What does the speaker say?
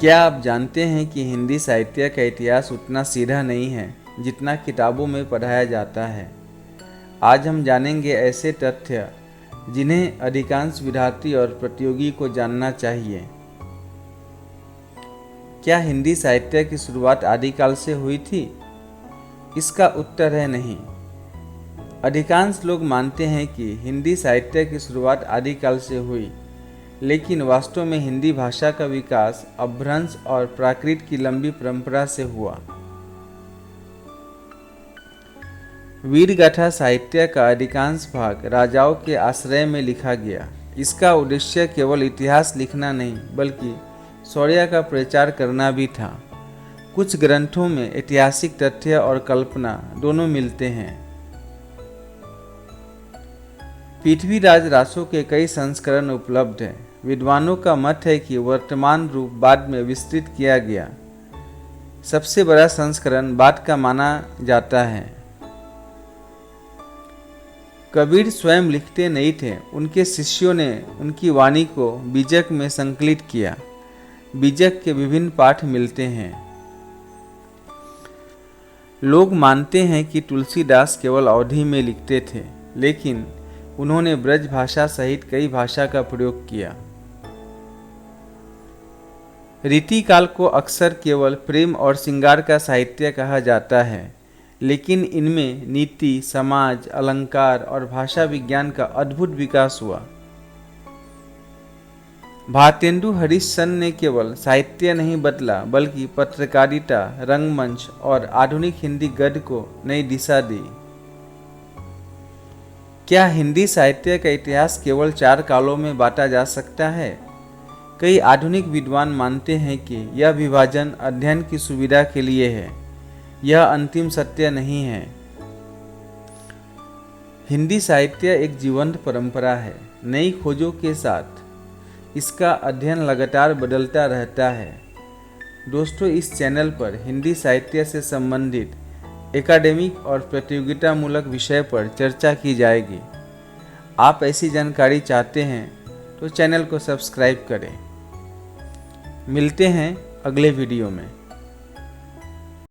क्या आप जानते हैं कि हिंदी साहित्य का इतिहास उतना सीधा नहीं है जितना किताबों में पढ़ाया जाता है। आज हम जानेंगे ऐसे तथ्य जिन्हें अधिकांश विद्यार्थी और प्रतियोगी को जानना चाहिए। क्या हिंदी साहित्य की शुरुआत आदिकाल से हुई थी? इसका उत्तर है नहीं। अधिकांश लोग मानते हैं कि हिंदी साहित्य की शुरुआत आदिकाल से हुई, लेकिन वास्तव में हिंदी भाषा का विकास अपभ्रंश और प्राकृत की लंबी परंपरा से हुआ। वीरगाथा साहित्य का अधिकांश भाग राजाओं के आश्रय में लिखा गया। इसका उद्देश्य केवल इतिहास लिखना नहीं, बल्कि शौर्य का प्रचार करना भी था। कुछ ग्रंथों में ऐतिहासिक तथ्य और कल्पना दोनों मिलते हैं। पृथ्वीराज रासो के कई संस्करण उपलब्ध हैं। विद्वानों का मत है कि वर्तमान रूप बाद में विस्तृत किया गया। सबसे बड़ा संस्करण बाद का माना जाता है। कबीर स्वयं लिखते नहीं थे, उनके शिष्यों ने उनकी वाणी को बीजक में संकलित किया। बीजक के विभिन्न पाठ मिलते हैं। लोग मानते हैं कि तुलसीदास केवल अवधी में लिखते थे, लेकिन उन्होंने ब्रज भाषा सहित कई भाषा का प्रयोग किया। रीतिकाल को अक्सर केवल प्रेम और श्रृंगार का साहित्य कहा जाता है, लेकिन इनमें नीति, समाज, अलंकार और भाषा विज्ञान का अद्भुत विकास हुआ। भारतेंदु हरिश्चंद्र ने केवल साहित्य नहीं बदला, बल्कि पत्रकारिता, रंगमंच और आधुनिक हिंदी गद्य को नई दिशा दी। क्या हिंदी साहित्य का इतिहास केवल 4 कालों में बांटा जा सकता है? कई आधुनिक विद्वान मानते हैं कि यह विभाजन अध्ययन की सुविधा के लिए है। यह अंतिम सत्य नहीं है। हिंदी साहित्य एक जीवंत परंपरा है। नई खोजों के साथ इसका अध्ययन लगातार बदलता रहता है। दोस्तों, इस चैनल पर हिंदी साहित्य से संबंधित एकेडमिक और प्रतियोगितामूलक विषय पर चर्चा की जाएगी। आप ऐसी जानकारी चाहते हैं तो चैनल को सब्सक्राइब करें। मिलते हैं अगले वीडियो में।